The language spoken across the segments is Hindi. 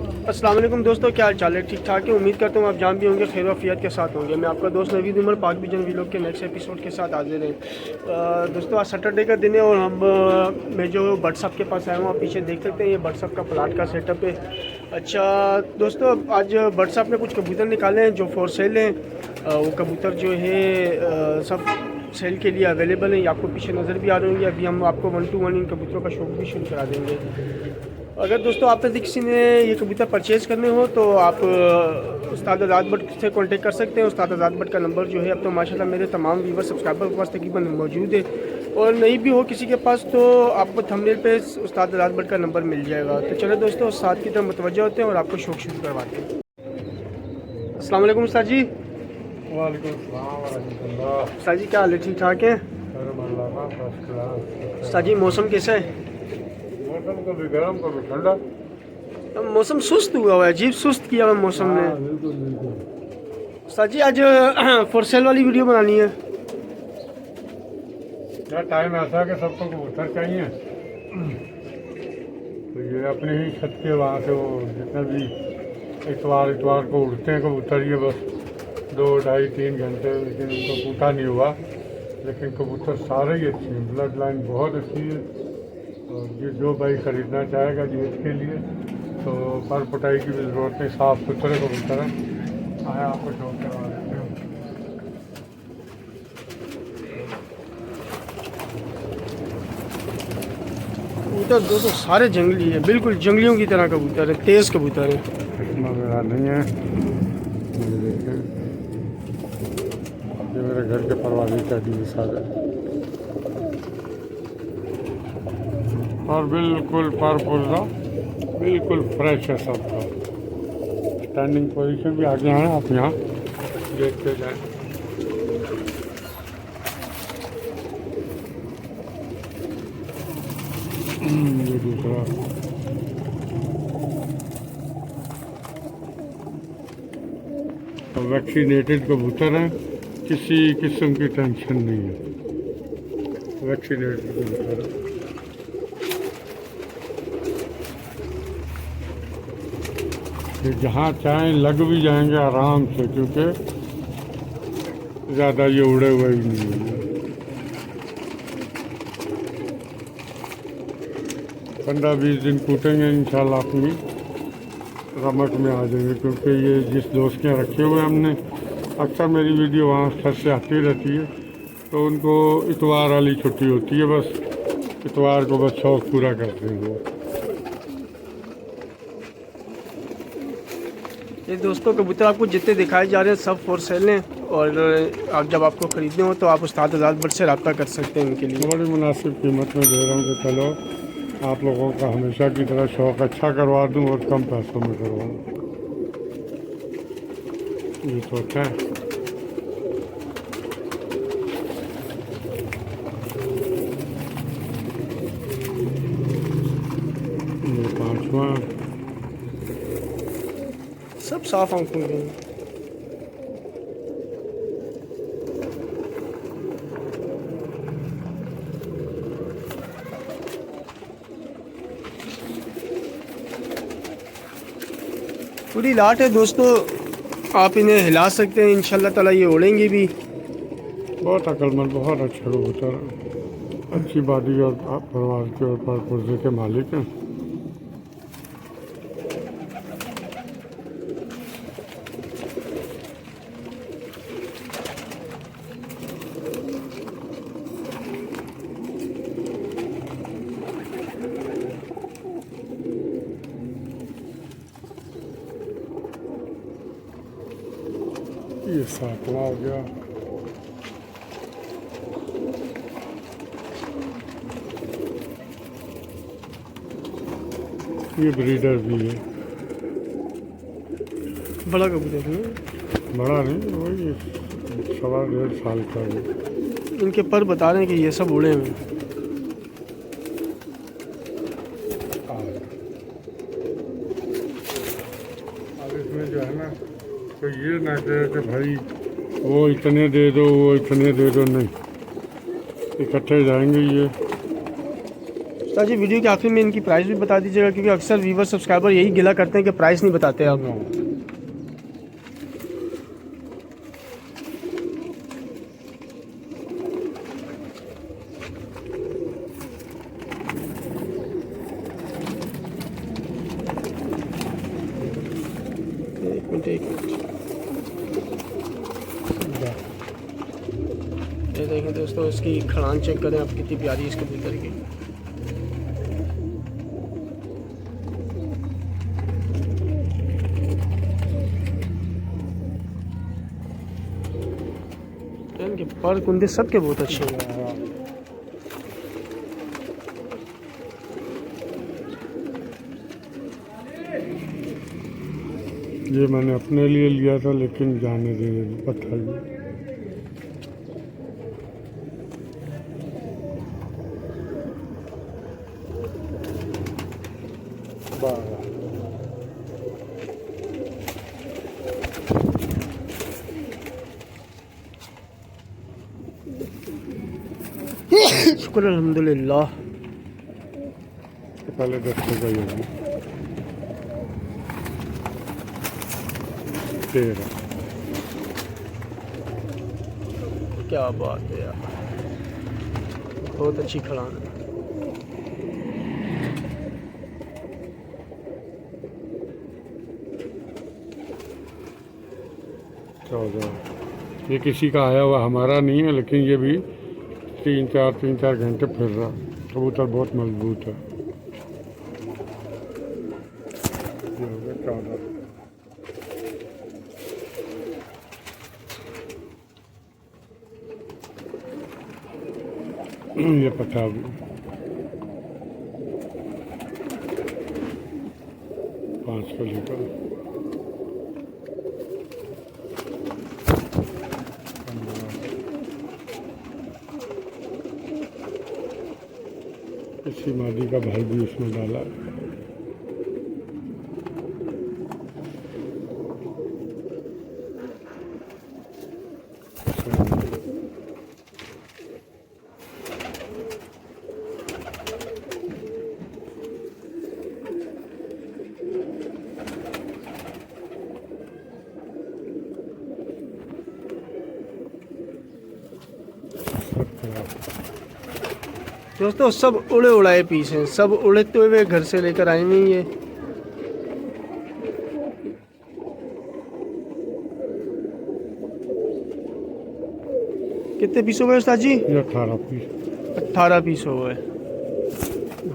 अस्सलाम वालेकुम दोस्तों, क्या हाल चाल है? ठीक ठाक है। उम्मीद करता हूँ आप जान भी होंगे, खैर वफ़ियत के साथ होंगे। मैं आपका दोस्त नवीद उमर पाक विजन वीलॉग के नेक्स्ट एपिसोड के साथ हाजिर हैं। दोस्तों आज सैटरडे का दिन है और मैं जो व्हाट्सअप के पास आया हूँ, आप पीछे देख सकते हैं, ये व्हाट्सअप का प्लाट का सेटअप है। अच्छा दोस्तों, आज व्हाट्सअप में कुछ कबूतर निकाले हैं जो फॉर सेल हैं। वो कबूतर जो है सब सेल के लिए अवेलेबल है। ये आपको पीछे नज़र भी आ रहे होंगे। अभी हम आपको 1 to 1 इन कबूतरों का शौक भी शुरू करा देंगे। अगर दोस्तों आप में से किसी ने ये कबूतर परचेज़ करने हो तो आप उस्ताद आज़ाद भट्ट से कांटेक्ट कर सकते हैं। उस्ताद आज़ाद भट्ट का नंबर जो है अब तो माशाल्लाह मेरे तमाम व्यूवर सब्सक्राइबर के पास तकरीबन मौजूद है, और नहीं भी हो किसी के पास तो आपको थंबनेल पे उस्ताद आज़ाद भट्ट का नंबर मिल जाएगा। तो चलो दोस्तों, साथ की तरफ मुतवज्जह होते हैं और आपको शौक शुरू करवाते हैं। अस्सलाम वालेकुम उस्ताद जी। वालेकुम सलाम रहमतुल्लाह। उस्ताद जी क्या हाल है? ठीक ठाक है उस्ताद जी? मौसम कैसा है? मौसम कभी गर्म कभी ठंडा। मौसम सुस्त हुआ है, अजीब सुस्त किया हुआ मौसम ने। बिल्कुल बिल्कुल। उस्ताद जी आज फॉर सेल वाली वीडियो बनानी है। क्या टाइम ऐसा है कि सबको कबूतर चाहिए, तो ये अपनी ही छत के वहाँ से वो जितने भी इतवार को उड़ते हैं कबूतर, ये बस 2 ढाई 3 घंटे, लेकिन उनको टूटा नहीं हुआ। लेकिन कबूतर सारे ही अच्छे हैं, ब्लड लाइन बहुत अच्छी है। और ये जो भाई ख़रीदना चाहेगा जी इसके लिए तो पर पटाई की भी ज़रूरत नहीं, साफ़ सुथरे कबूतर हैं। आए आपको शौक करवा देते हैं। कबूतर दोस्तों सारे जंगली है, बिल्कुल जंगलियों की तरह कबूतर है, तेज़ कबूतर है। चश्मा मेरा नहीं है, मुझे देखें, ये मेरे घर के परवानी कैदी के साथ है और बिल्कुल परपुरजा, बिल्कुल फ्रेश है सबका। स्टैंडिंग पोजीशन भी आगे हैं, आप यहाँ देखते जाएं। ये दूसरा वैक्सीनेटेड कबूतर हैं, किसी किस्म की टेंशन नहीं है। वैक्सीनेटेड कबूतर है। ये जहाँ चाहें लग भी जाएंगे आराम से, क्योंकि ज़्यादा ये उड़े हुए ही नहीं है। 15-20 दिन कूटेंगे इंशाल्लाह अपनी रमक में आ जाएंगे। क्योंकि ये जिस दोस्त के यहाँ रखे हुए हमने, अक्सर मेरी वीडियो वहाँ छत से आती रहती है, तो उनको इतवार वाली छुट्टी होती है, बस इतवार को बस शौक पूरा करते हैं वो। ये दोस्तों कबूतर आपको जितने दिखाए जा रहे हैं सब फॉर सेल हैं, और आप जब आपको ख़रीदने हो तो आप उस्ताद आज़ाद भट्ट से रब्ता कर सकते हैं इनके लिए। बड़ी मुनासिब कीमत में दे रहा हूँ कि चलो आप लोगों का हमेशा की तरह शौक़ अच्छा करवा दूँ और कम पैसों में करवाऊँ। ये तो अच्छा है। ये 5वां, सब साफ आंखों के हैं। पूरी लाट है दोस्तों, आप इन्हें हिला सकते हैं, इंशाल्लाह ताला ये उड़ेंगे भी। बहुत अक्लमंद, बहुत अच्छा कबूतर, अच्छी बाडी और परिवार के और परपुरजे के मालिक हैं। ये 7वां हो गया। ये ब्रीडर भी है, बड़ा कबूतर है, बड़ा नहीं, वही 1.5 साल का है। इनके पर बता रहे हैं कि ये सब उड़े हुए हैं। अब इसमें जो है ना, तो ये ना कहे कि भाई वो इतने दे दो, वो इतने दे दो, नहीं, इकट्ठे जाएंगे ये। उस्ताद जी वीडियो के आखिर में इनकी प्राइस भी बता दीजिएगा, क्योंकि अक्सर व्यूवर सब्सक्राइबर यही गिला करते हैं कि प्राइस नहीं बताते आप। एक मिनट ये देखें दोस्तों, इसकी खड़ान चेक करें आप, कितनी प्यारी है इस कबूतर की। इनके पर कुंदे सबके बहुत अच्छे हैं। ये मैंने अपने लिए लिया था, लेकिन जाने दे पता ही। शुक्र अल्हम्दुलिल्लाह। पहले 10 का ही होगी 13। क्या बात है यार, बहुत अच्छी खड़ान है। ये किसी का आया हुआ, हमारा नहीं है, लेकिन ये भी 3-4 घंटे फिर रहा। कबूतर बहुत मजबूत है। ये हो गया 14। ये 50 भी 5 को लेकर 15। इसी मादी का भाई भी उसमें डाला है। दोस्तों सब उड़े उड़ाए पीस हैं, सब उड़ते हुए घर से लेकर आए नहीं है। कितने पीस हो गए उस्ताद जी? ये 18 पीस। 18 पीस हो गए।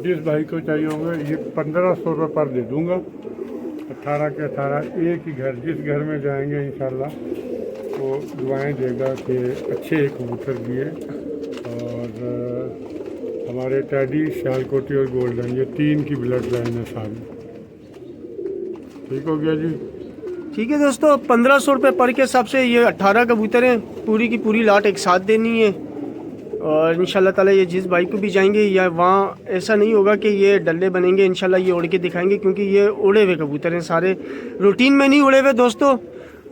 जिस भाई को चाहिए होंगे ये 1500 रुपये पर दे दूंगा। 18 के 18 एक ही घर, जिस घर में जाएंगे इंशाल्लाह वो दुआएं देगा कि अच्छे कबूतर दिए। और हमारे टैडी, सियालकोटी और गोल्डन, ये 3 की ब्लड लाइन है सारी। ठीक हो गया जी। ठीक है दोस्तों, 1500 रुपये पर के हिसाब से ये 18 कबूतर हैं। पूरी की पूरी लाट एक साथ देनी है। और इंशाल्लाह ताला ये जिस भाई को भी जाएंगे या वहाँ ऐसा नहीं होगा कि ये डल्ले बनेंगे, इंशाल्लाह ये उड़ के दिखाएंगे, क्योंकि ये उड़े हुए कबूतर हैं सारे, रूटीन में नहीं उड़े हुए दोस्तों।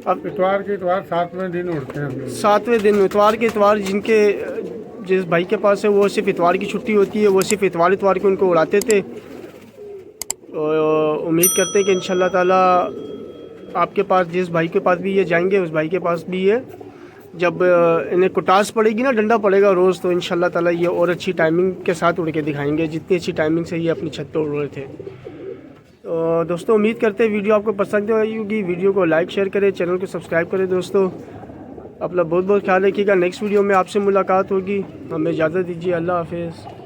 अब इतवार के इतवार 7वें दिन उड़ते हैं। 7वें दिन इतवार के इतवार जिनके जिस भाई के पास है वो सिर्फ इतवार की छुट्टी होती है, वो सिर्फ इतवार को उनको उड़ाते थे। और उम्मीद करते हैं कि इंशाल्लाह ताला आपके पास, जिस भाई के पास भी ये जाएंगे उस भाई के पास भी ये, जब इन्हें कुटास पड़ेगी ना, डंडा पड़ेगा रोज़, तो इंशाल्लाह ताला ये और अच्छी टाइमिंग के साथ उड़ के दिखाएंगे, जितनी अच्छी टाइमिंग से ये अपनी छत पर उड़ रहे थे। तो दोस्तों उम्मीद करते हैं वीडियो आपको पसंद आई होगी। वीडियो को लाइक शेयर करें, चैनल को सब्सक्राइब करें। दोस्तों अपना बहुत बहुत ख्याल रखिएगा। नेक्स्ट वीडियो में आपसे मुलाकात होगी। हमें इजाज़त दीजिए। अल्लाह हाफिज़।